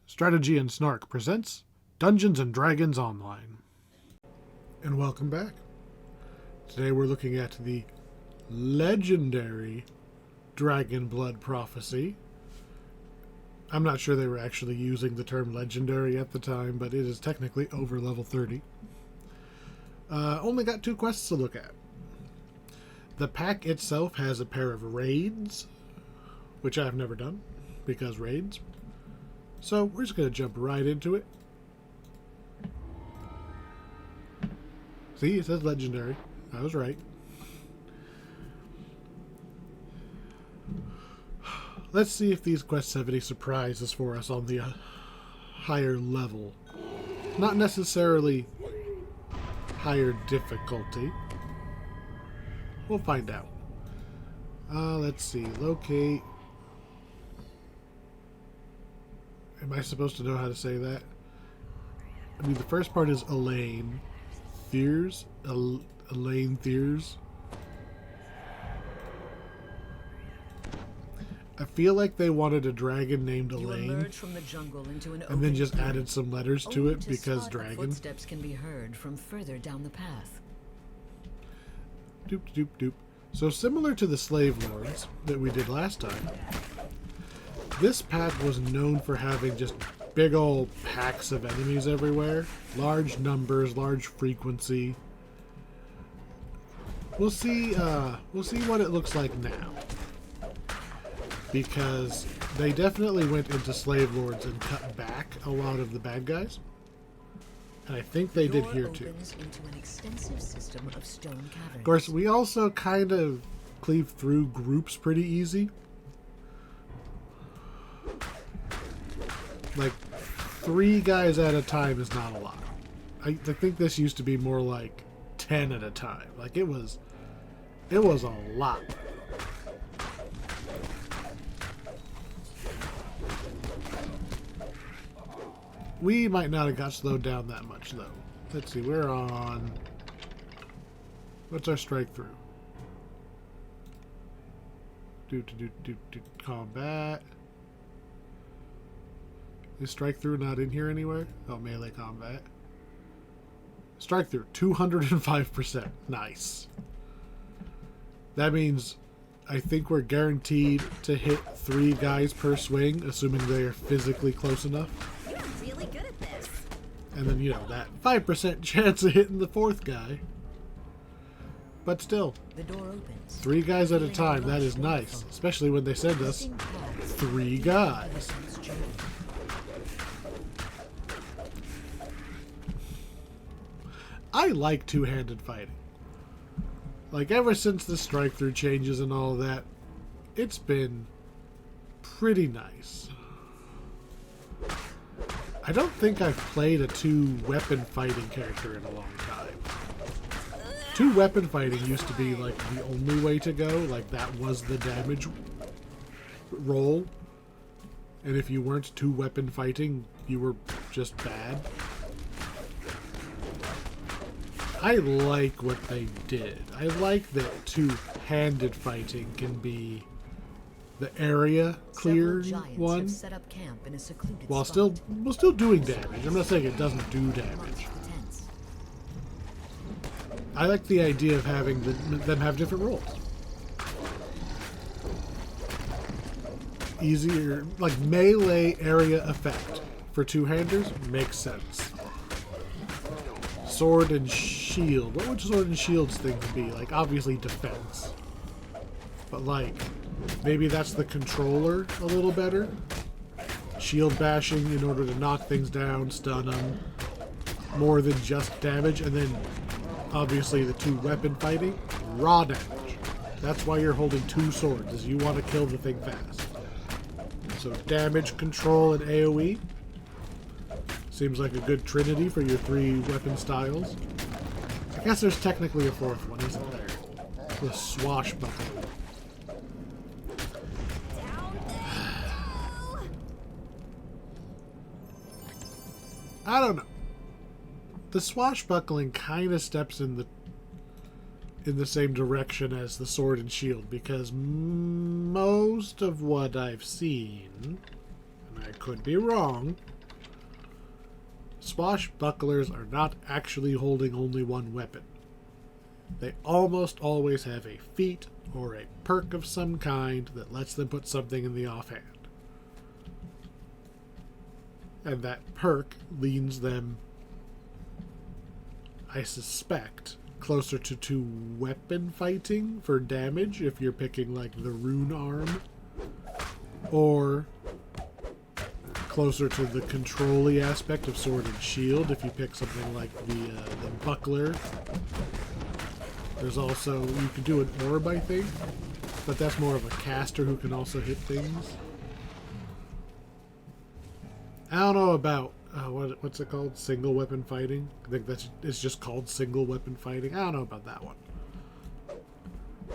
Strategy and Snark presents Dungeons and Dragons Online. And welcome back. Today we're looking at the legendary Dragonblood Prophecy. I'm not sure they were actually using the term legendary at the time, but it is technically over level 30. Only got 2 quests to look at. The pack itself has a pair of raids, which I've never done, because raids. So we're just going to jump right into it. See, it says legendary. I was right. Let's see if these quests have any surprises for us on the higher level. Not necessarily higher difficulty. We'll find out. Let's see. Locate. Am I supposed to know how to say that? I mean, the first part is Elaine. Thiers? Elaine Thiers? I feel like they wanted a dragon named Elaine, from the jungle into an and then just added some letters to it because dragon. Footsteps can be heard from further down the path. Doop doop doop. So similar to the slave lords that we did last time, this pack was known for having just big old packs of enemies everywhere. Large numbers, large frequency. We'll see what it looks like now. Because they definitely went into slave lords and cut back a lot of the bad guys. And I think they did here too. Into an extensive system of stone caverns. Of course, we also kind of cleave through groups pretty easy. Like 3 guys at a time is not a lot. I think this used to be more like 10 at a time. Like it was a lot. We might not have got slowed down that much though. Let's see, we're on. What's our strike through? Do combat. Is strike through not in here anywhere? Oh, melee combat. Strike through 205%. Nice. That means I think we're guaranteed to hit 3 guys per swing, assuming they are physically close enough. You're really good at this. And then, you know, that 5% chance of hitting the 4th guy. But still, the door opens. 3 guys at a time, that is nice. Especially when they send us 3 guys. I like two-handed fighting. Like, ever since the strike-through changes and all that, it's been pretty nice. I don't think I've played a 2-weapon fighting character in a long time. 2-weapon fighting used to be, like, the only way to go. Like, that was the damage roll. And if you weren't 2-weapon fighting, you were just bad. I like what they did. I like that 2-handed fighting can be the area clear one, set up camp in a secluded while spot. still doing damage. I'm not saying it doesn't do damage. I like the idea of having them have different roles. Easier, like melee area effect for 2-handers makes sense. Sword and shield. What would sword and shield's things be? Like, obviously defense. But, like, maybe that's the controller a little better. Shield bashing in order to knock things down, stun them. More than just damage. And then, obviously, the 2-weapon fighting. Raw damage. That's why you're holding 2 swords, is you want to kill the thing fast. So, damage, control, and AoE. Seems like a good trinity for your 3 weapon styles. I guess there's technically a 4th one, isn't there? The swashbuckling. I don't know. The swashbuckling kind of steps in the same direction as the sword and shield, because most of what I've seen, and I could be wrong, swashbucklers are not actually holding only one weapon. They almost always have a feat or a perk of some kind that lets them put something in the offhand. And that perk leans them, I suspect, closer to weapon fighting for damage if you're picking like the rune arm, or closer to the control-y aspect of sword and shield if you pick something like the buckler. There's also, you can do an orb, I think, but that's more of a caster who can also hit things. I don't know about what's it called? Single weapon fighting? I think it's just called single weapon fighting. I don't know about that one.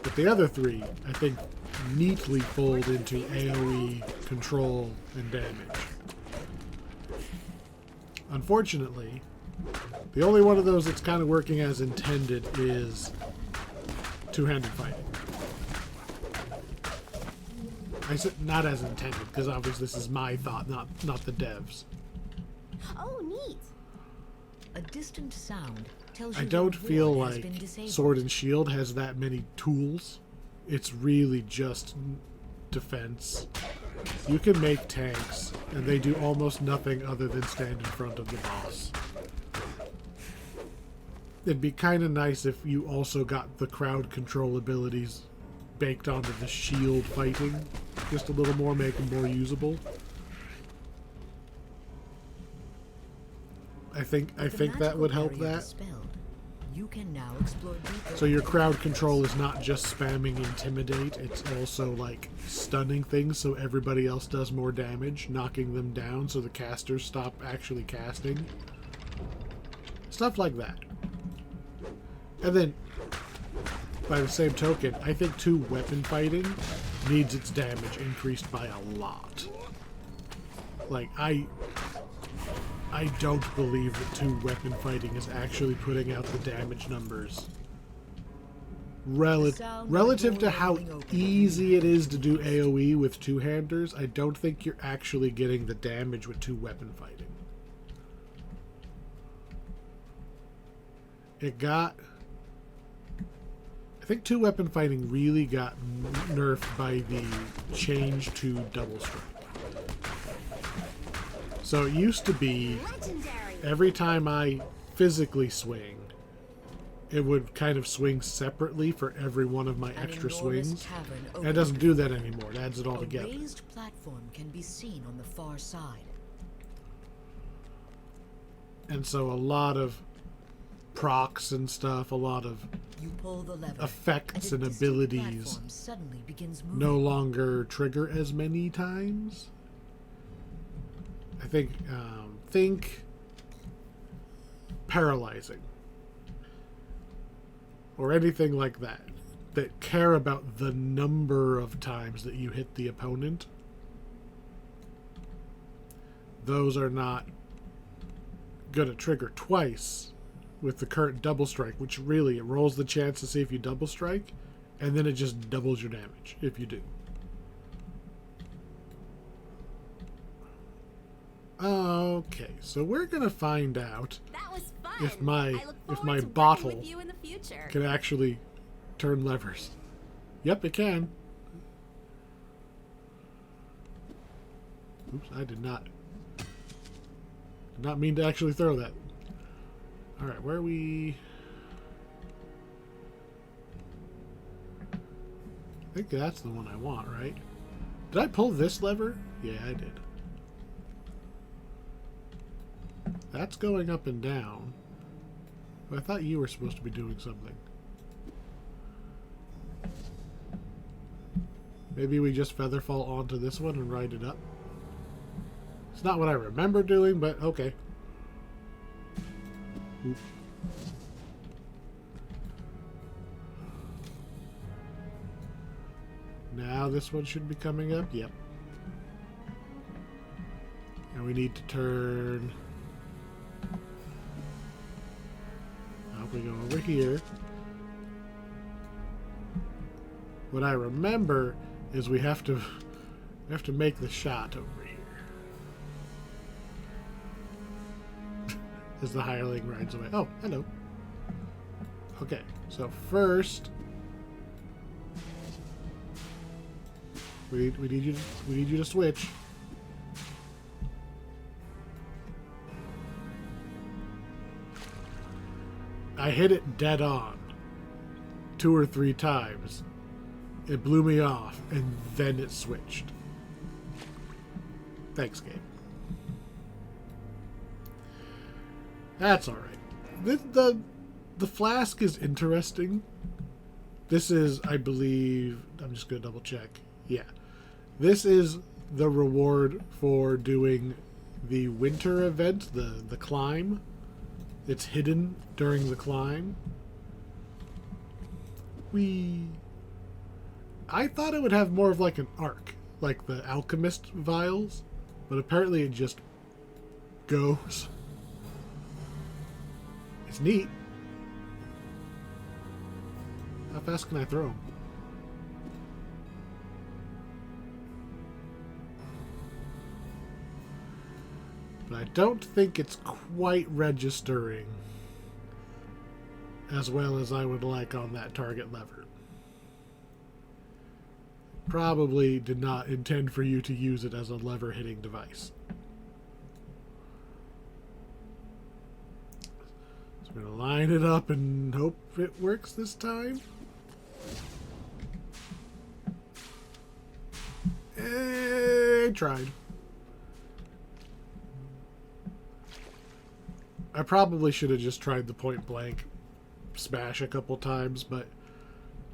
But the other three, I think, neatly fold into AoE, control, and damage. Unfortunately, the only one of those that's kind of working as intended is two-handed fighting. I said not as intended, because obviously this is my thought, not the devs. Oh, neat. A distant sound tells you I don't the feel ward has like been disabled. Sword and Shield has that many tools. It's really just defense. You can make tanks, and they do almost nothing other than stand in front of the boss. It'd be kind of nice if you also got the crowd control abilities baked onto the shield fighting. Just a little more, make them more usable. I think that would help that. Dispelled, you can now explore deeper. So your crowd control is not just spamming intimidate, it's also like stunning things so everybody else does more damage, knocking them down so the casters stop actually casting. Stuff like that. And then, by the same token, I think two weapon fighting needs its damage increased by a lot. Like, I don't believe that two weapon fighting is actually putting out the damage numbers relative to how easy it is to do AoE with two-handers. I don't think you're actually getting the damage with two weapon fighting. I think two weapon fighting really got nerfed by the change to double strike. So it used to be every time I physically swing, it would kind of swing separately for every one of my extra swings. And it doesn't do that anymore. It adds it all together. A raised platform can be seen on the far side. And so a lot of procs and stuff, a lot of You pull the lever, effects and a distant abilities platform suddenly begins moving. no longer trigger as many times. I think paralyzing or anything like that care about the number of times that you hit the opponent. Those are not going to trigger twice with the current double strike, which really, it rolls the chance to see if you double strike, and then it just doubles your damage if you do. Okay, so we're gonna find out That was fun. if I my look forward my to working bottle with you in the future. can actually turn levers. Yep, it can. Oops, I did not mean to actually throw that. Alright, where are we? I think that's the one I want, right? Did I pull this lever? Yeah, I did. That's going up and down. But I thought you were supposed to be doing something. Maybe we just featherfall onto this one and ride it up. It's not what I remember doing, but okay. Oop. Now this one should be coming up. Yep. And we need to turn. Now we go over here. What I remember is we have to make the shot over here. as the hireling rides away. Oh, hello. Okay, so first we need you to switch. I hit it dead on 2 or 3 times. It blew me off, and then it switched. Thanks, game. That's alright. The flask is interesting. This is, I believe, I'm just going to double check. Yeah. This is the reward for doing the winter event, the climb. It's hidden during the climb. I thought it would have more of like an arc, like the alchemist vials, but apparently it just goes. It's neat. How fast can I throw them? But I don't think it's quite registering as well as I would like on that target lever. Probably did not intend for you to use it as a lever hitting device. So we're going to line it up and hope it works this time. I tried. I probably should have just tried the point blank smash a couple times, but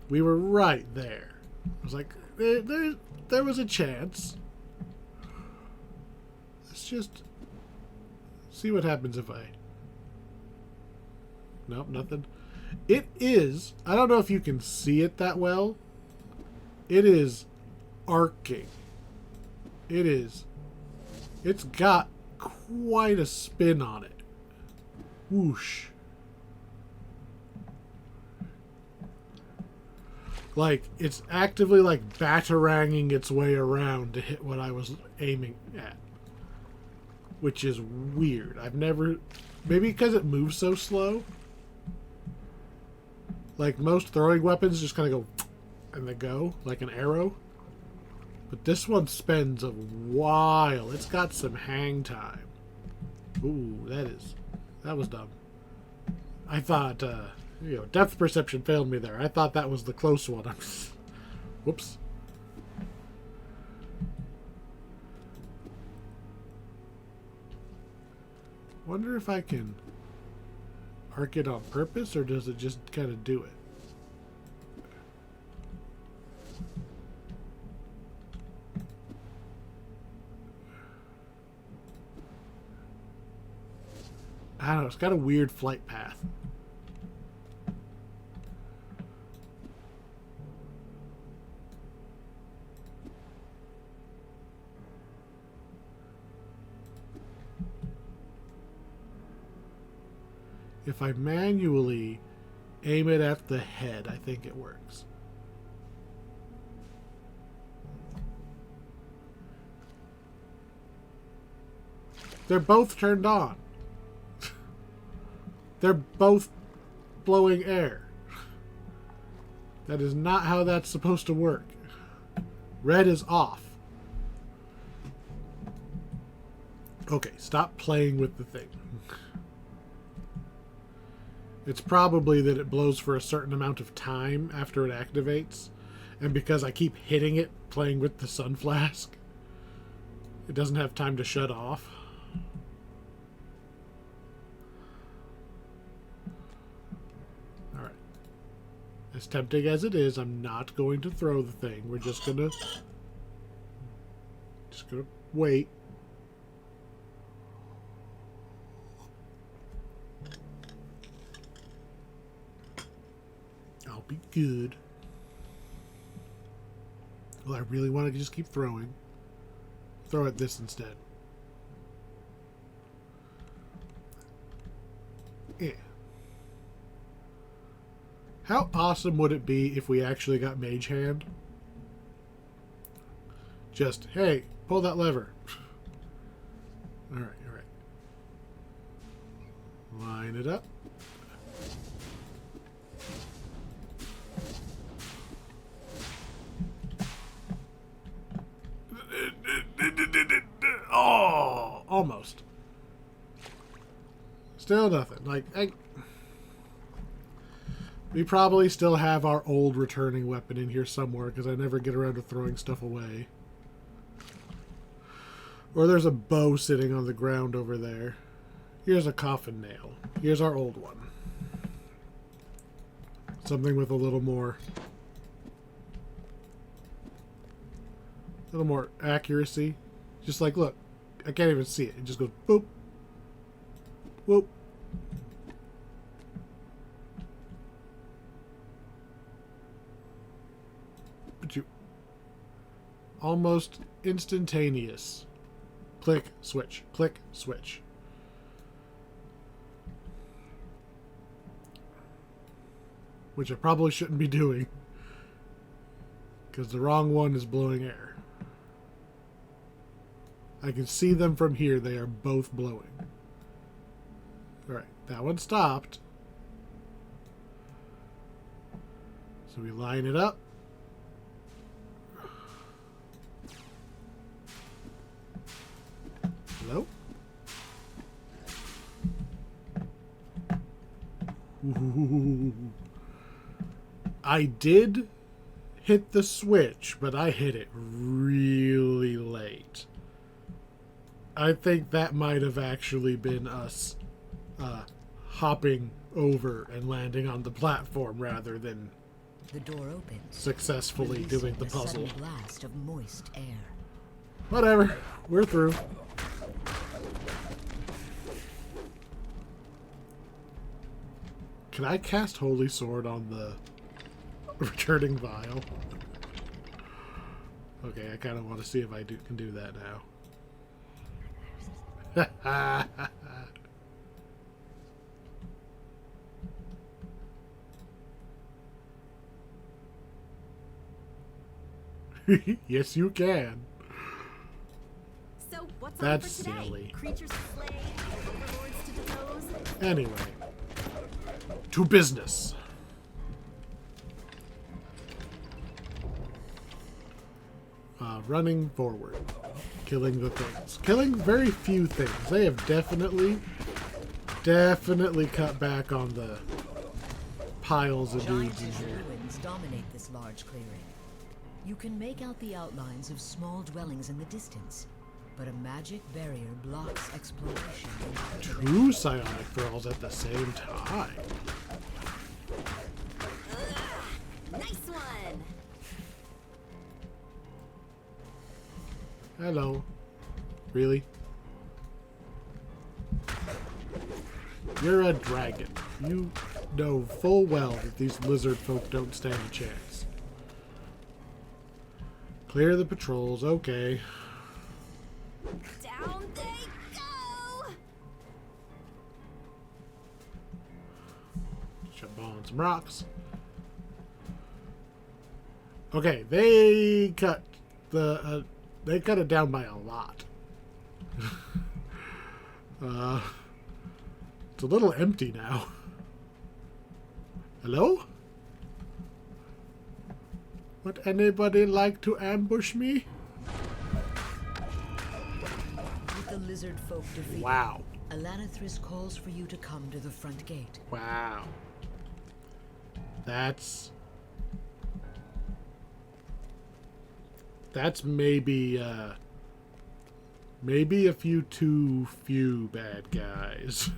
we were right there. I was like, there was a chance. Let's just see what happens if I... Nope, nothing. It is, I don't know if you can see it that well. It is arcing. It is. It's got quite a spin on it. Whoosh. Like, it's actively like bataranging its way around to hit what I was aiming at. Which is weird. I've never... Maybe because it moves so slow. Like, most throwing weapons just kind of go... And they go, like an arrow. But this one spends a while. It's got some hang time. Ooh, that was dumb. I thought, depth perception failed me there. I thought that was the close one. Whoops. Wonder if I can arc it on purpose, or does it just kind of do it? I don't know, it's got a weird flight path. If I manually aim it at the head, I think it works. They're both turned on. They're both blowing air. That is not how that's supposed to work. Red is off. Okay, stop playing with the thing. It's probably that it blows for a certain amount of time after it activates. And because I keep hitting it, playing with the sun flask, it doesn't have time to shut off. Alright. As tempting as it is, I'm not going to throw the thing. We're just gonna wait. I'll be good. Well, I really want to just keep throwing. Throw at this instead. Yeah. How awesome would it be if we actually got Mage Hand? Just, hey, pull that lever. Alright, alright. Line it up. Oh, almost. Still nothing. Like, we probably still have our old returning weapon in here somewhere because I never get around to throwing stuff away. Or there's a bow sitting on the ground over there. Here's a coffin nail. Here's our old one. Something with a little more accuracy. Just like, look, I can't even see it. It just goes boop, whoop. But you almost instantaneous. Click, switch, click, switch. Which I probably shouldn't be doing, because the wrong one is blowing air. I can see them from here. They are both blowing. Alright, that one stopped. So we line it up. Hello? Ooh. I did hit the switch, but I hit it really late. I think that might have actually been us hopping over and landing on the platform rather than The door opens, successfully doing the a puzzle. sudden blast of moist air. Whatever. We're through. Can I cast Holy Sword on the returning vial? Okay, I kind of want to see if I can do that now. Yes, you can. So what's That's on for today? silly. Creatures to slay, overlords to depose. Anyway, to business. Running forward, killing the things, killing very few things. They have definitely cut back on the piles of Giant dudes in here. ruins dominate this large clearing. You can make out the outlines of small dwellings in the distance, but a magic barrier blocks exploration. Two psionic thralls at the same time. Nice one. Hello. Really? You're a dragon. You know full well that these lizard folk don't stand a chance. Clear the patrols, okay. Down they go. Jump on some rocks. Okay, they cut it down by a lot. It's a little empty now. Hello? Would anybody like to ambush me? With the lizard folk defeated, Wow. Alanithris calls for you to come to the front gate. Wow. That's maybe a few too few bad guys.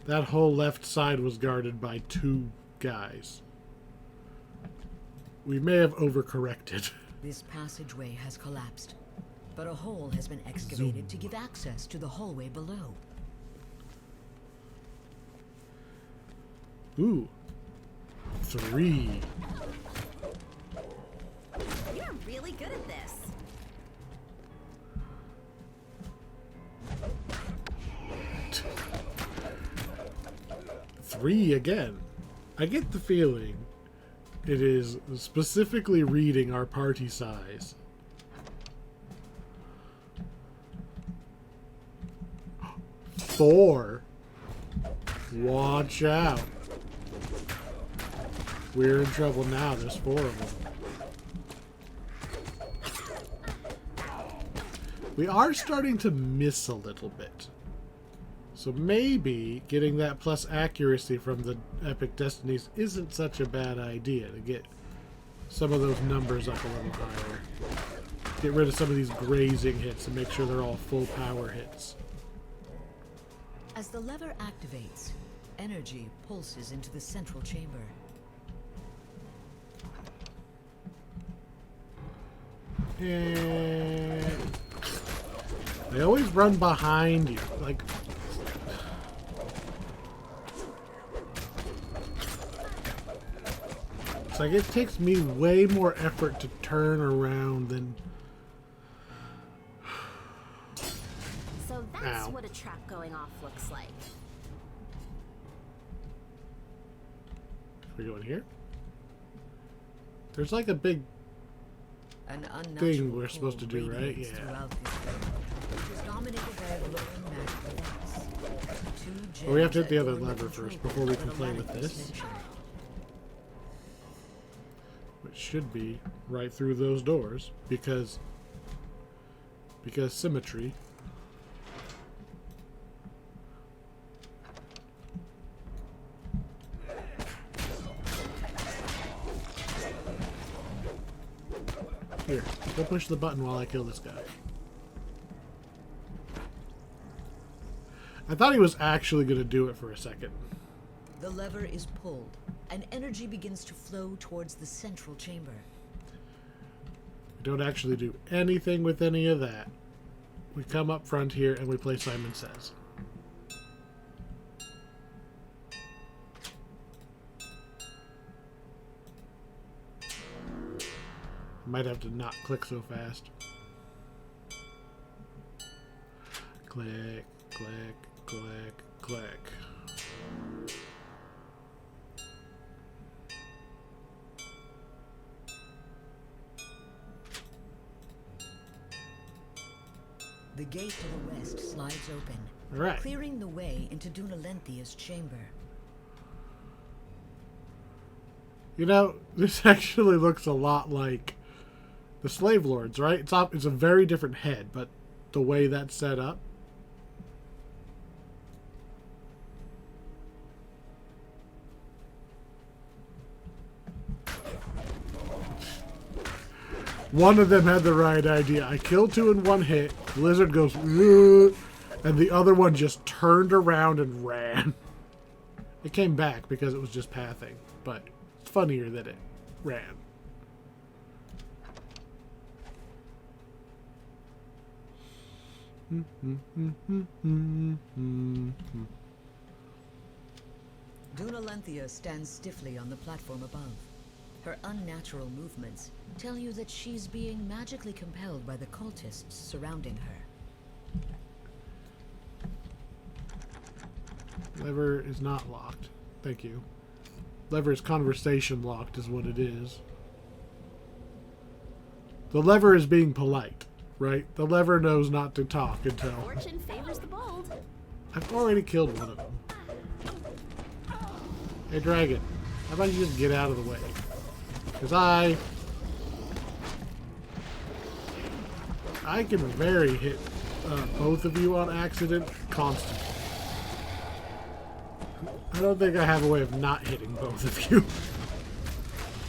That whole left side was guarded by 2 guys. We may have overcorrected. This passageway has collapsed, but a hole has been excavated to give access to the hallway below. Ooh. 3. You're really good at this. Three again. I get the feeling it is specifically reading our party size. Four. Watch out. We're in trouble now. There's 4 of them. We are starting to miss a little bit. So maybe getting that plus accuracy from the Epic Destinies isn't such a bad idea to get some of those numbers up a little higher. Get rid of some of these grazing hits and make sure they're all full power hits. As the lever activates, energy pulses into the central chamber. And they always run behind you. Like, it's like it takes me way more effort to turn around than... So that's Ow. what a trap going off looks like. We go in here? There's like a big An thing we're supposed to do, right? Yeah. Well, we have to hit the other lever first before we can play with this. Which should be right through those doors because symmetry. Here, go push the button while I kill this guy. I thought he was actually going to do it for a second. The lever is pulled, and energy begins to flow towards the central chamber. We don't actually do anything with any of that. We come up front here and we play Simon Says. Might have to not click so fast. Click, click, click, click. The gate to the west slides open, All right. clearing the way into Dunalenthia's chamber. You know, this actually looks a lot like the Slave Lords, right? It's a very different head, but the way that's set up. One of them had the right idea. I killed 2 in one hit. The lizard goes, "Ugh," and the other one just turned around and ran. It came back because it was just pathing, but it's funnier that it ran. Dunalenthia stands stiffly on the platform above. Her unnatural movements tell you that she's being magically compelled by the cultists surrounding her. Lever is not locked. Thank you. Lever is conversation locked is what it is. The lever is being polite, right? The lever knows not to talk until... Fortune favors the bold. I've already killed one of them. Hey, dragon. How about you just get out of the way? Because I can very hit both of you on accident constantly. I don't think I have a way of not hitting both of you.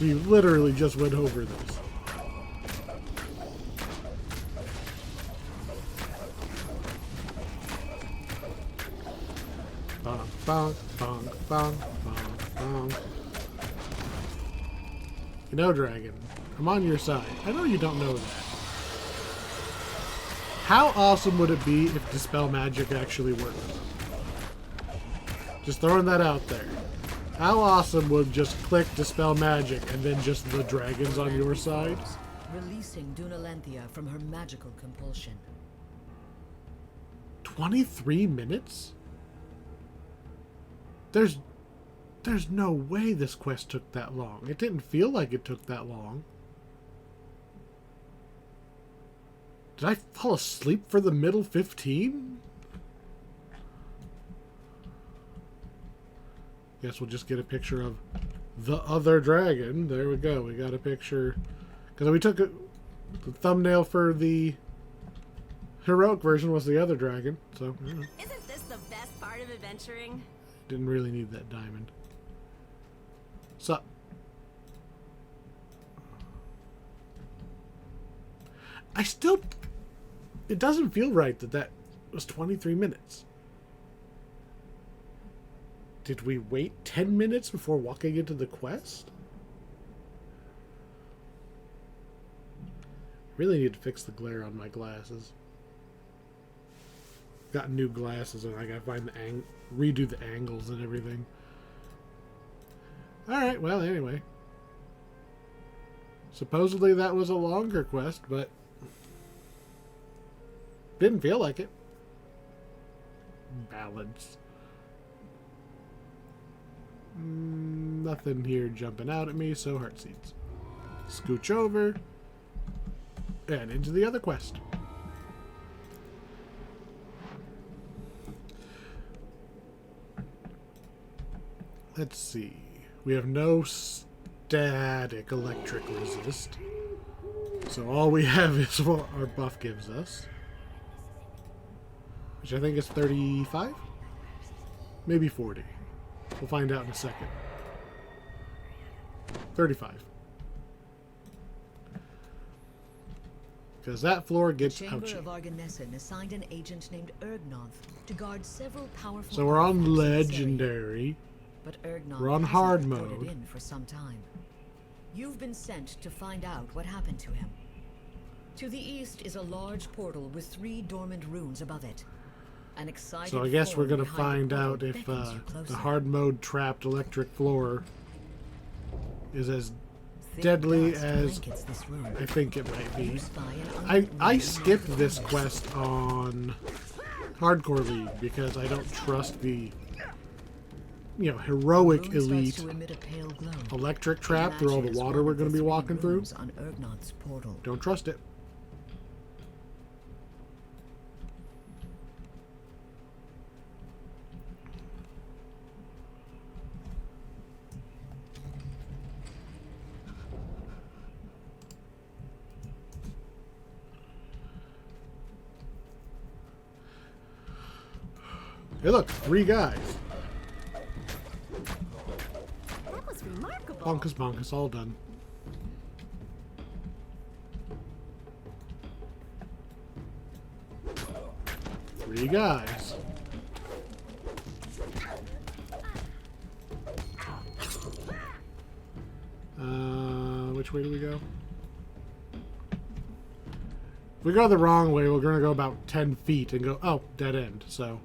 We literally just went over this. Bonk, bonk, bonk, bonk, bonk, bonk. You know, Dragon, I'm on your side. I know you don't know that. How awesome would it be if Dispel Magic actually worked? Just throwing that out there. How awesome would just click Dispel Magic and then just the dragons on your side? Releasing Dunalenthia from her magical compulsion. 23 minutes? There's no way this quest took that long. It didn't feel like it took that long. Did I fall asleep for the middle 15? Guess we'll just get a picture of the other dragon. There we go. We got a picture. Because we took the thumbnail for the heroic version was the other dragon. So, Isn't this the best part of adventuring? didn't really need that diamond. Sup? I still... It doesn't feel right that was 23 minutes. Did we wait 10 minutes before walking into the quest? Really need to fix the glare on my glasses. Got new glasses and I gotta find the redo the angles and everything. Alright, well, anyway. Supposedly that was a longer quest, but didn't feel like it. Balance. Nothing here jumping out at me, so heart seeds. Scooch over and into the other quest. Let's see. We have no static electric resist. So all we have is what our buff gives us. Which I think is 35? Maybe 40. We'll find out in a second. 35. Because that floor gets The Chamber ouchy. of Arganessen assigned an agent named Ergnoth to guard several powerful. So we're on artifacts in this area. legendary. But Ergnoth We're on hasn't hard reported mode. in for some time. You've been sent to find out what happened to him. To the east is a large portal with 3 dormant runes above it. An excited So I guess we're form going to behind the find portal out if beckons you the closer. hard mode trapped electric floor is as Thick deadly dust as blankets this room. I think it might be. You spy an I unknown skipped this quest on Hardcore League because I don't trust the heroic The moon starts elite to emit a pale glow. electric trap through all the Matches water one we're of going to the be 3 walking through. rooms on Ergnoth's portal. Don't trust it. Hey look, 3 guys. That was remarkable. Bonkus bonkus, all done. Three guys. Which way do we go? If we go the wrong way, we're going to go about 10 feet and go, oh, dead end, so.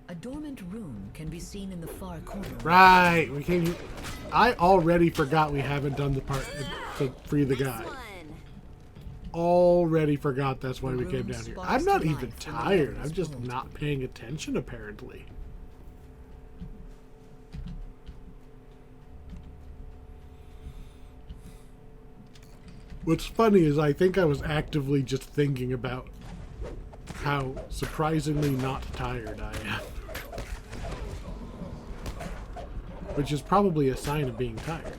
A dormant rune can be seen in the far corner. Right, we came here. I already forgot we haven't done the part to free the guy. Nice one. Already forgot that's why we came room down here. sparks I'm not to even life from the tired. area's I'm just cold. not paying attention, apparently. What's funny is I think I was actively just thinking about how surprisingly not tired I am. Which is probably a sign of being tired.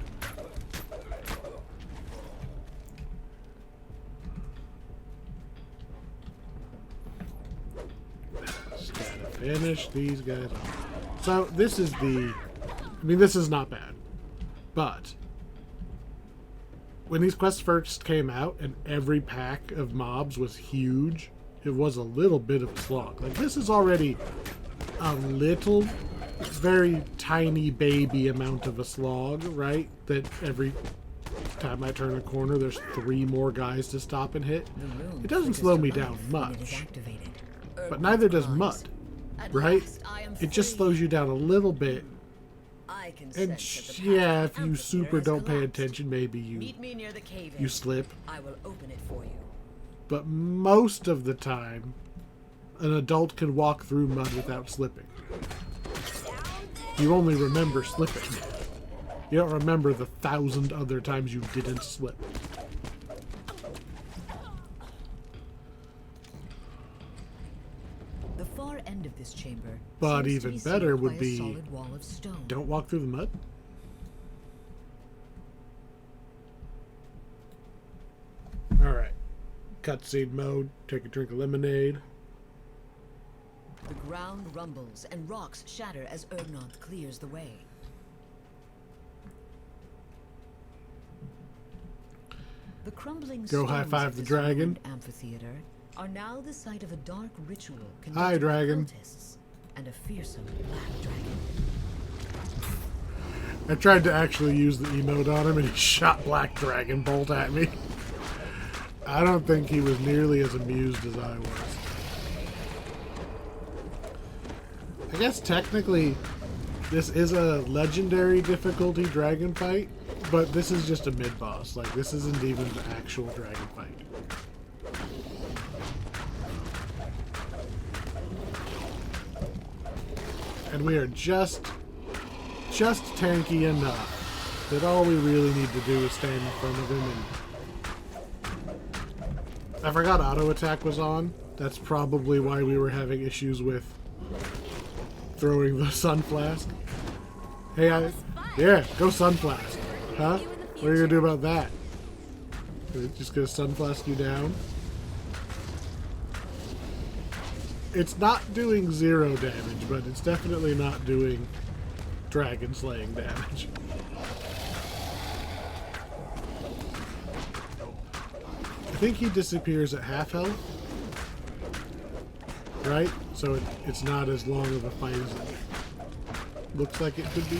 Just gotta finish these guys off. So this is this is not bad. But when these quests first came out and every pack of mobs was huge, it was a little bit of a slog. Like, this is already a little, very tiny baby amount of a slog, right? That every time I turn a corner, there's 3 more guys to stop and hit. The rune It doesn't flickers slow to me life down when it is much, activated. but neither does Ergnoth mud, cries, "At right? last I am It just free. slows you down a little bit. I can And sense that the yeah, path if to the you amphitheater super has don't pay collapsed. attention, maybe Meet me near the cave. you slip. I will open it for you. But most of the time, an adult can walk through mud without slipping. You only remember slipping. You don't remember the 1,000 other times you didn't slip. The far end of this this chamber. But seems to even be better sealed would by a be solid wall of stone. don't walk through the mud. Alright. Cutscene mode. Take a drink of lemonade. The ground rumbles and rocks shatter as Ugnoth clears the way. The crumbling Go stones high-five of the this dragon. ruined amphitheater are now the site of a dark ritual Hi, conducted by dragon. cultists and a fearsome black dragon. I tried to actually use the emote on him and he shot Black Dragon Bolt at me. I don't think he was nearly as amused as I was. I guess technically this is a legendary difficulty dragon fight, but this is just a mid-boss. Like, this isn't even the actual dragon fight. And we are just tanky enough that all we really need to do is stand in front of him and... I forgot auto attack was on. That's probably why we were having issues with throwing the sun flask. Hey, yeah, go sun flask. Huh? What are you gonna do about that? Just gonna sun flask you down? It's not doing 0 damage, but it's definitely not doing dragon slaying damage. I think he disappears at half health. Right? So it's not as long of a fight as it looks like it could be.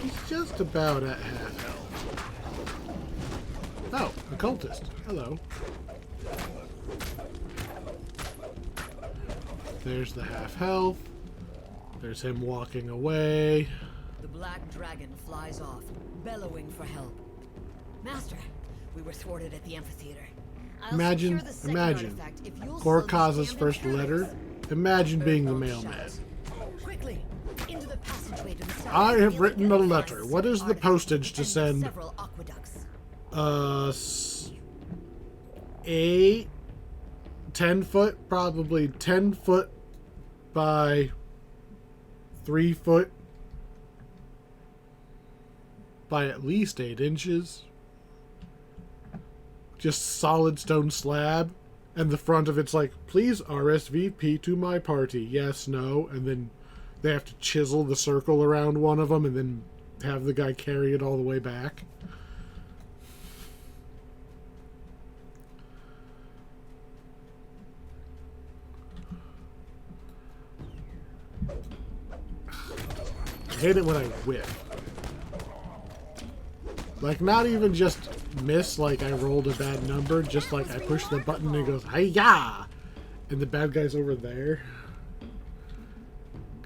He's just about at half health. Oh, a cultist. Hello. There's the half health. There's him walking away. The black dragon flies off, bellowing for help. Master, we were thwarted at the amphitheater. Imagine, Korkaz's first letter. Imagine being the mailman. Quickly, into the passageway to the south. I have written a letter. What is the postage to send? Several aqueducts. 8, 10 foot, probably 10 foot by 3 foot by at least 8 inches. Just solid stone slab, and the front of it's like, please RSVP to my party. Yes, no, and then they have to chisel the circle around one of them and then have the guy carry it all the way back. I hate it when I whiff. Like, not even just miss, like I rolled a bad number, just like I push the button and it goes, hi-ya! And the bad guy's over there.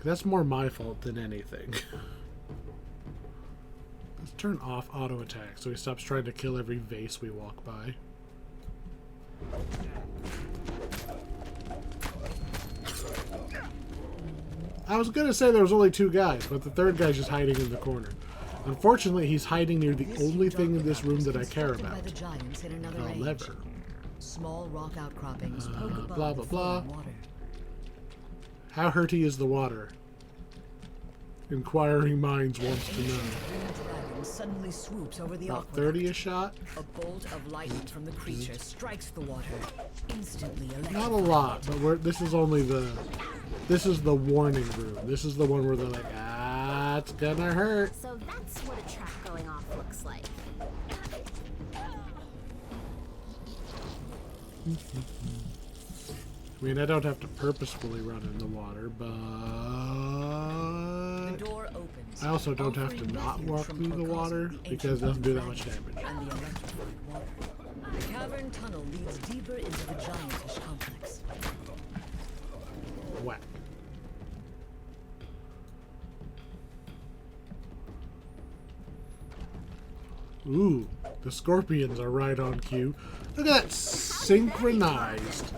That's more my fault than anything. Let's turn off auto attack so he stops trying to kill every vase we walk by. I was gonna say there was only 2 guys, but the third guy's just hiding in the corner. Unfortunately, he's hiding near the only thing in this room that I care about. A lever. Small rock outcroppings poke above blah, the blah, blah. flowing water. How hurty is the water? Inquiring minds wants to know. Green dragon suddenly swoops over the About aqueduct. 30 a shot? A bolt of lightning from the creature strikes the water, instantly electrifying. Not a lot, but this is only the... This is the warning room. This is the one where they're like, ah, it's gonna hurt. So that's what a trap going off looks like. I mean, I don't have to purposefully run in the water, but... The door opens. I also don't have to offering not refuge walk from through the Korkaz, water, the because it ancient doesn't do that much dragon, damage. And the electrified water. The cavern tunnel leads deeper into the giantish complex. Whack. Ooh, the scorpions are right on cue. Look at that synchronized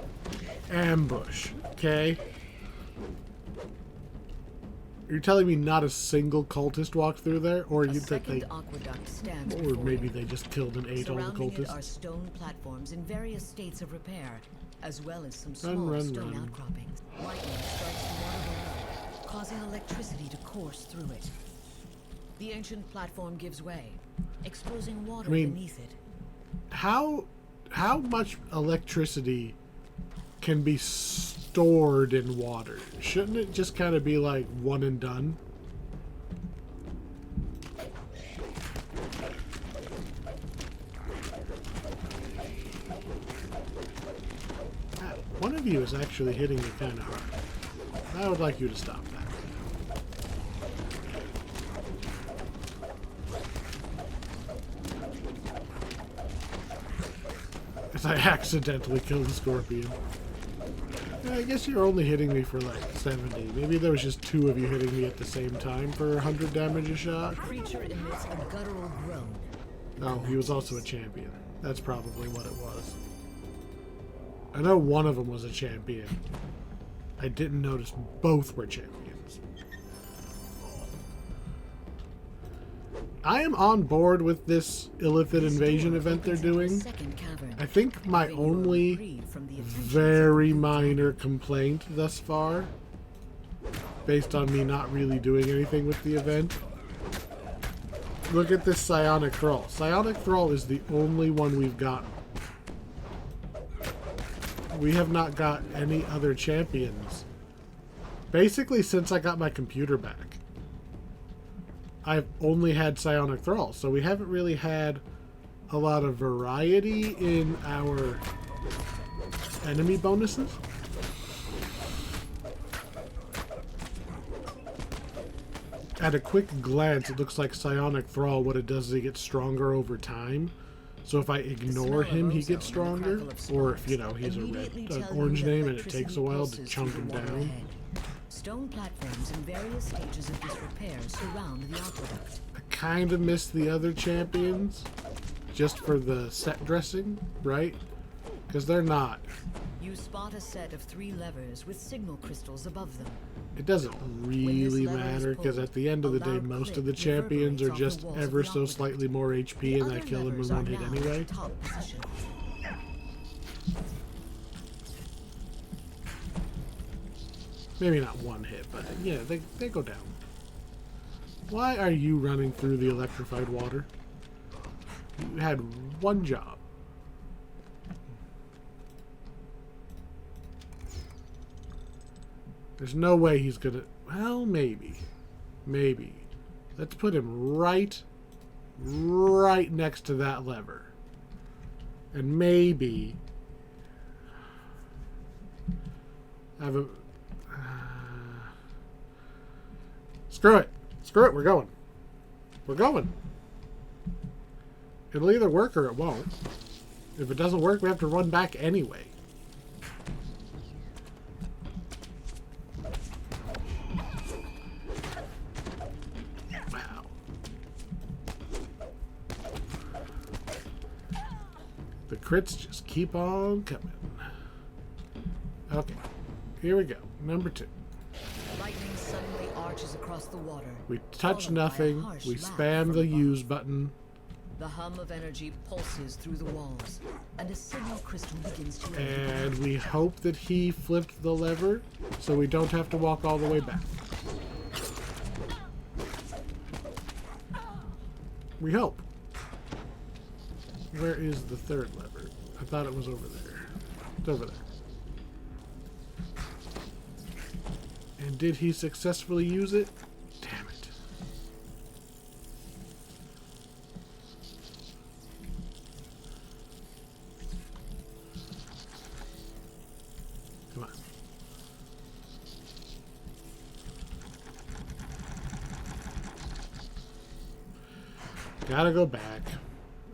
ambush, okay? You're telling me not a single cultist walked through there, or A you that they, second aqueduct stands or before maybe you. they just killed and ate all the Surrounding it are cultists? stone platforms in various states of repair, as well as some small Run, stone run. outcroppings. Lightning strikes the water below, causing electricity to course through it. The ancient platform gives way, exposing water beneath it. How much electricity can be stored in water? Shouldn't it just kind of be like one and done? Ah, one of you is actually hitting me kind of hard. I would like you to stop that. As I accidentally killed the scorpion. Yeah, I guess you're only hitting me for like 70. Maybe there was just two of you hitting me at the same time for 100 damage a shot. The creature emits a guttural groan. Oh, he was also a champion. That's probably what it was. I know one of them was a champion. I didn't notice both were champions. I am on board with this Illithid invasion event they're doing. I think my only very minor complaint thus far, based on me not really doing anything with the event, look at this Psionic Thrall. Psionic Thrall is the only one we've gotten. We have not got any other champions. Basically, since I got my computer back, I've only had Psionic Thrall, so we haven't really had a lot of variety in our enemy bonuses. At a quick glance, it looks like Psionic Thrall, what it does is it gets stronger over time. So if I ignore him, he gets stronger. Or if, you know, he's an orange name and it takes a while to chunk him down. Stone platforms in various stages of disrepair surround the aqueduct. I kind of miss the other champions, just for the set dressing, right? Because they're not. You spot a set of 3 levers with signal crystals above them. It doesn't really matter, because at the end of the day, most of the champions are just ever so slightly more HP, and I kill them in one hit anyway. Maybe not one hit, but yeah, they go down. Why are you running through the electrified water? You had one job. There's no way he's gonna... Well, maybe. Maybe. Let's put him right next to that lever. And maybe... have a... Screw it. Screw it. We're going. We're going. It'll either work or it won't. If it doesn't work, we have to run back anyway. Wow. The crits just keep on coming. Okay. Here we go. Number 2. Lightning suddenly arches across the water. We touch followed by a nothing. harsh We laugh spam from the above. use button. The hum of energy pulses through the walls, and a signal crystal begins to And we hope that he flipped the lever so we don't have to walk all the way back. We hope. Where is the third lever? I thought it was over there. It's over there. And did he successfully use it? Damn it. Come on. Gotta go back.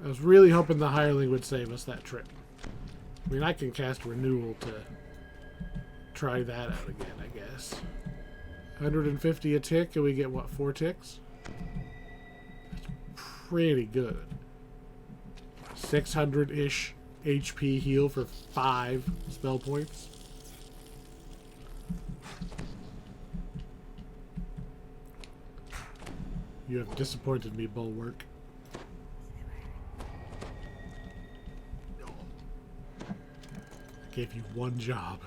I was really hoping the hireling would save us that trip. I mean, I can cast Renewal to try that out again, I guess. 150 a tick, and we get, what, 4 ticks? That's pretty good. 600-ish HP heal for 5 spell points. You have disappointed me, Bulwark. I gave you one job.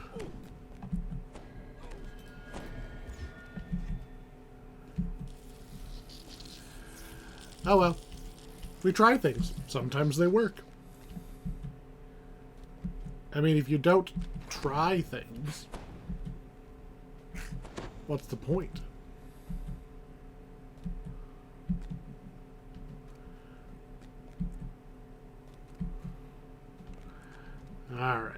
Oh well. We try things. Sometimes they work. I mean, if you don't try things, what's the point? Alright.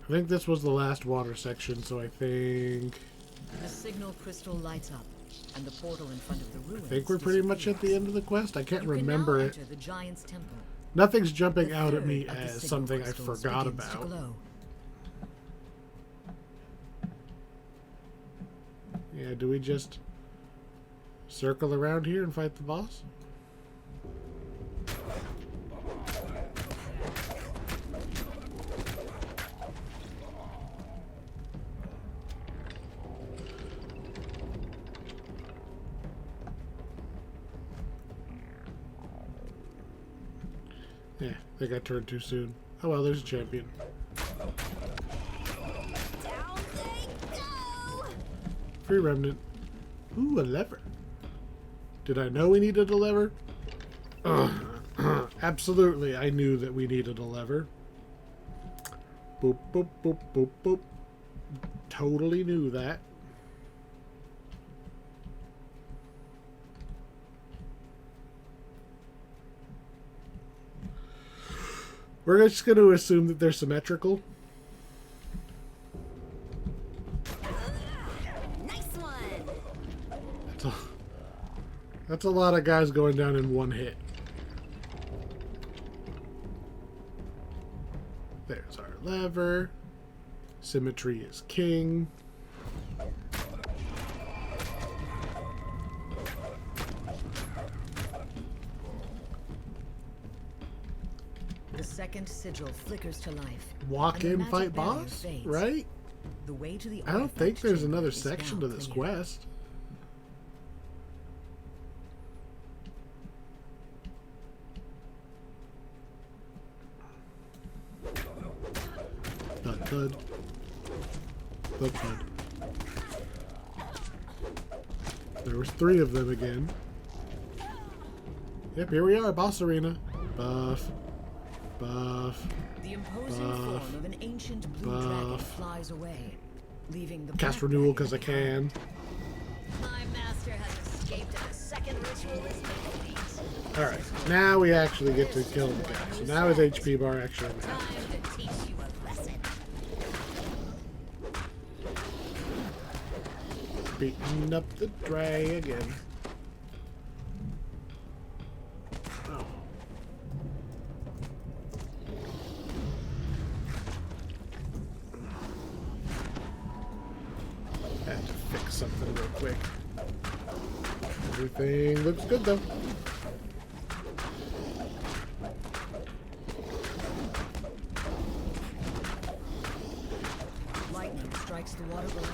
I think this was the last water section, so I think... The signal crystal lights up, and the portal in front of the ruins I think we're pretty much at the end of the quest. I can't remember it. The giant's temple. Nothing's jumping The out at third me of the as signal something I crystals forgot begins to about. glow. Yeah, do we just circle around here and fight the boss? Yeah, I think I turned too soon. Oh well, there's a champion. Down they go! Free remnant. Ooh, a lever. Did I know we needed a lever? Absolutely, I knew that we needed a lever. Boop, boop, boop, boop, boop. Totally knew that. We're just going to assume that they're symmetrical. Nice one! That's a lot of guys going down in one hit. There's our lever. Symmetry is king. The second sigil flickers to life. Walk and the in, magic fight barrier boss, fades. right? The way to the I don't artifact think there's chamber another is section now to this clear. quest. Thud, thud. Thud, thud. There was 3 of them again. Yep, here we are, boss arena. Buff. Buff. The imposing Buff. form of an ancient blue dragon Buff. flies away, leaving the Cast black renewal dragon because I behind. can. My master has escaped and the second ritual is complete. Alright, now we actually get to kill the guy. So now his HP bar actually matters. Time to teach you a lesson. Beating up the Dray again. Oh. Had to fix something real quick. Everything looks good though. Lightning strikes the water below,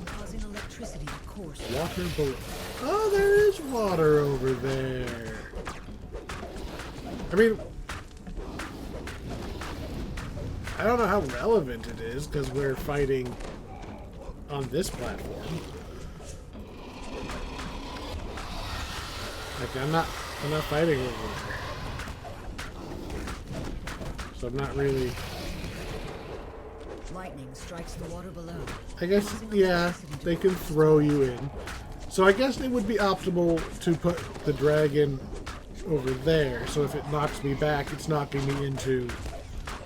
causing electricity to course. Water below. Oh, there is water over there. I mean, I don't know how relevant it is because we're fighting on this platform. Like I'm not fighting over there. So I'm not really. Lightning strikes the water below. I guess, yeah, they can throw you in. So I guess it would be optimal to put the dragon over there. So if it knocks me back, it's knocking me into,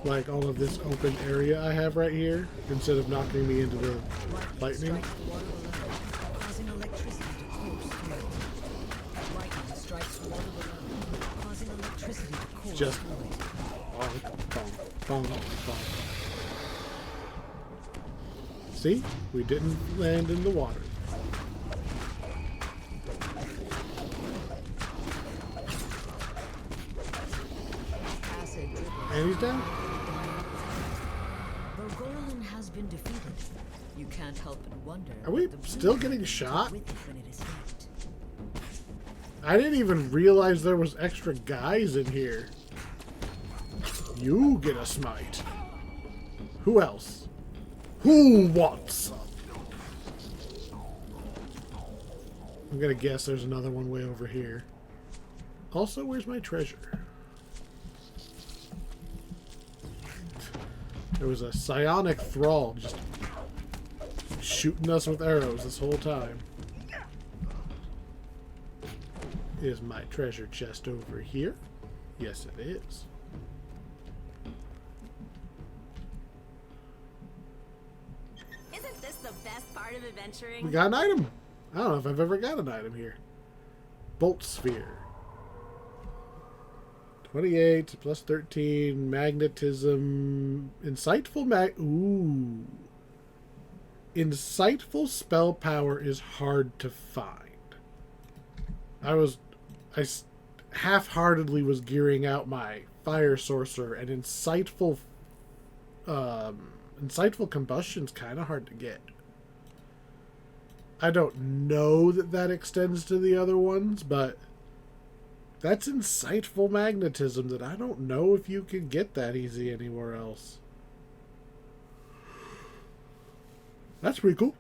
like, all of this open area I have right here, instead of knocking me into the lightning. Strikes the water below, causing electricity to course through. Lightning strikes the water below, causing electricity to course Just through it. bonk, bonk, bonk, bonk. See? We didn't land in the water. Acid dripping. And he's down? Though Gorlin has been defeated, you can't help but wonder. Are we what the still blue getting dragon shot? took with it when it escaped. I didn't even realize there was extra guys in here. You get a smite. Who else? Who wants some? I'm gonna guess there's another one way over here. Also, where's my treasure? There was a psionic thrall just shooting us with arrows this whole time. Is my treasure chest over here? Yes, it is. Isn't this the best part of adventuring? We got an item. I don't know if I've ever got an item here. Bolt sphere. 28 plus 13 magnetism. Ooh. Insightful spell power is hard to find. I half-heartedly was gearing out my fire sorcerer, and insightful combustion's kind of hard to get. I don't know that extends to the other ones, but that's insightful magnetism that I don't know if you can get that easy anywhere else. That's pretty cool.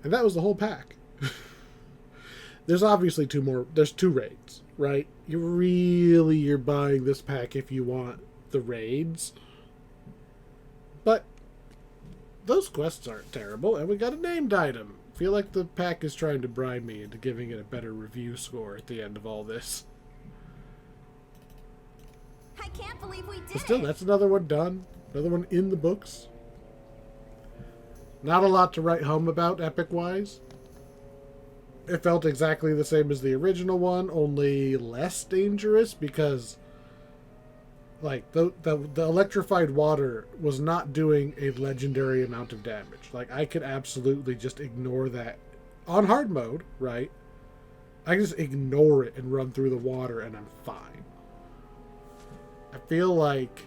And that was the whole pack. There's obviously there's 2 raids, right? You're buying this pack if you want the raids. But those quests aren't terrible, and we got a named item. I feel like the pack is trying to bribe me into giving it a better review score at the end of all this. I can't believe we did But still, it. that's another one done. Another one in the books. Not a lot to write home about, epic-wise. It felt exactly the same as the original one, only less dangerous because, like, the electrified water was not doing a legendary amount of damage. Like, I could absolutely just ignore that on hard mode, right? I can just ignore it and run through the water and I'm fine. I feel like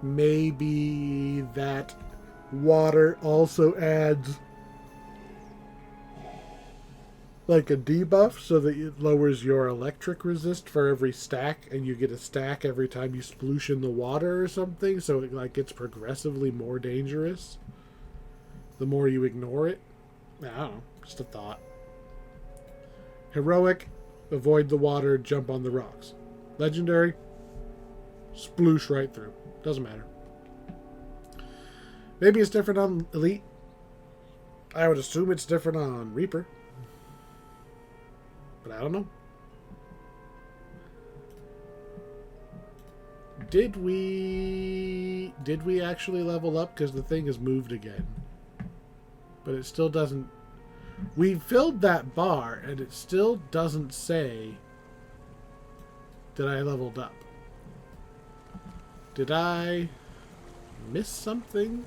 maybe that water also adds like a debuff so that it lowers your electric resist for every stack, and you get a stack every time you sploosh in the water or something, so it like gets progressively more dangerous the more you ignore it. I don't know, just a thought. Heroic, avoid the water, jump on the rocks. Legendary, sploosh right through. Doesn't matter. Maybe it's different on Elite. I would assume it's different on Reaper. But I don't know. Did we actually level up? Because the thing has moved again. But it still doesn't... We filled that bar, and it still doesn't say that I leveled up. Did I miss something?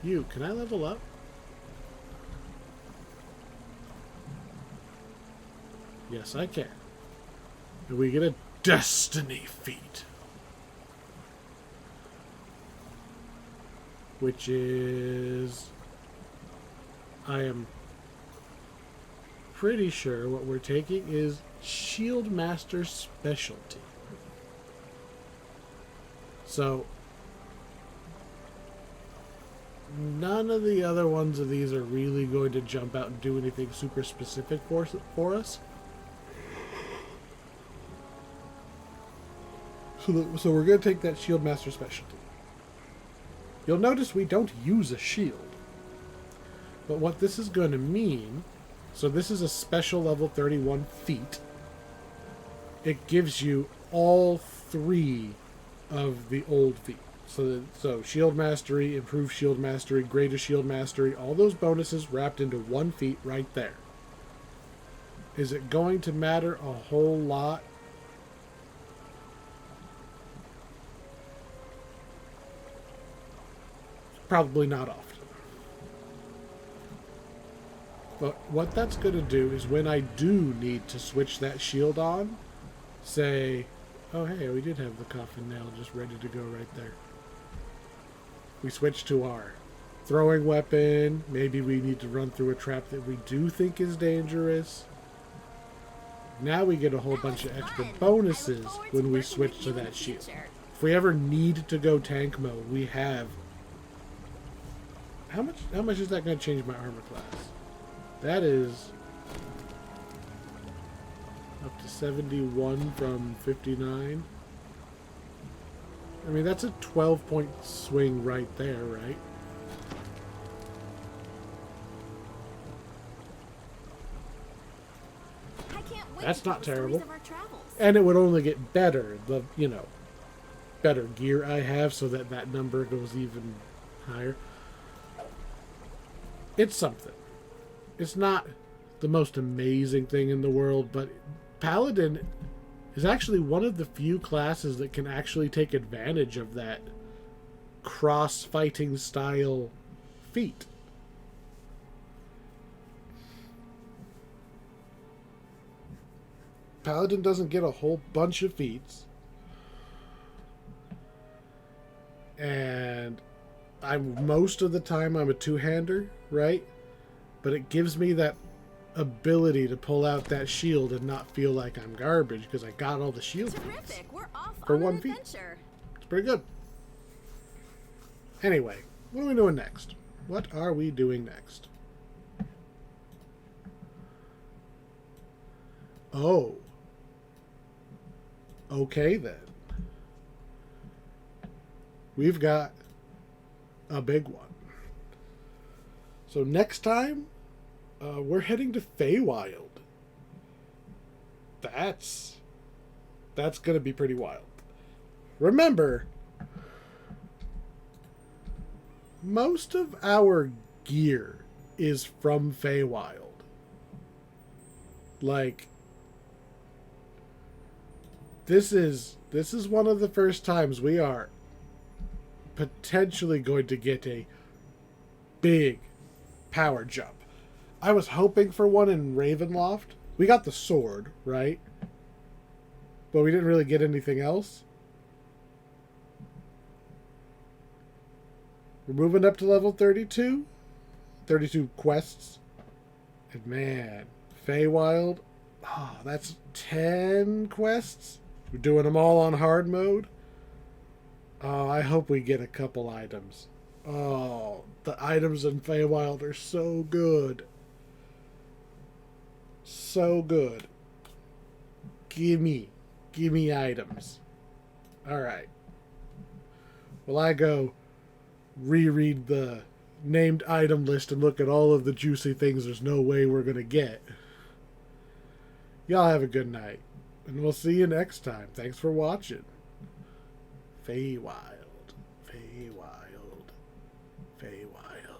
Can I level up? Yes, I can. And we get a destiny feat. Which is... I am pretty sure what we're taking is Shield Master Specialty. So, none of the other ones of these are really going to jump out and do anything super specific for us. So we're going to take that Shield Master Specialty. You'll notice we don't use a shield. But what this is going to mean... So this is a special level 31 feat. It gives you all 3 of the old feat. So Shield Mastery, Improved Shield Mastery, Greater Shield Mastery, all those bonuses wrapped into 1 feat right there. Is it going to matter a whole lot? Probably not often. But what that's going to do is when I do need to switch that shield on, say, oh hey, we did have the coffin nail just ready to go right there. We switch to our throwing weapon. Maybe we need to run through a trap that we do think is dangerous. Now we get a whole bunch of extra bonuses when we switch to that shield. If we ever need to go tank mode, we have... How much is that going to change my armor class? That is up to 71 from 59. I mean, that's a 12-point swing right there, right? That's not terrible. And it would only get better, the, you know, better gear I have, so that that number goes even higher. It's something. It's not the most amazing thing in the world, but Paladin is actually one of the few classes that can actually take advantage of that cross-fighting style feat. Paladin doesn't get a whole bunch of feats. And most of the time I'm a two-hander, right? But it gives me that ability to pull out that shield and not feel like I'm garbage because I got all the shield feats for one feat. It's pretty good. Anyway, what are we doing next? What are we doing next? Oh. Okay, then. We've got a big one. So next time, we're heading to Feywild. That's going to be pretty wild. Remember, most of our gear is from Feywild. Like, this is one of the first times we are potentially going to get a big power jump. I was hoping for one in Ravenloft. We got the sword, right? But we didn't really get anything else. We're moving up to level 32. 32 quests. And man, Feywild. Oh, that's 10 quests. We're doing them all on hard mode. Oh, I hope we get a couple items. Oh, the items in Feywild are so good. So good. Gimme items. Alright. Well, I go reread the named item list and look at all of the juicy things there's no way we're going to get. Y'all have a good night. And we'll see you next time. Thanks for watching. Feywild. Feywild. Feywild.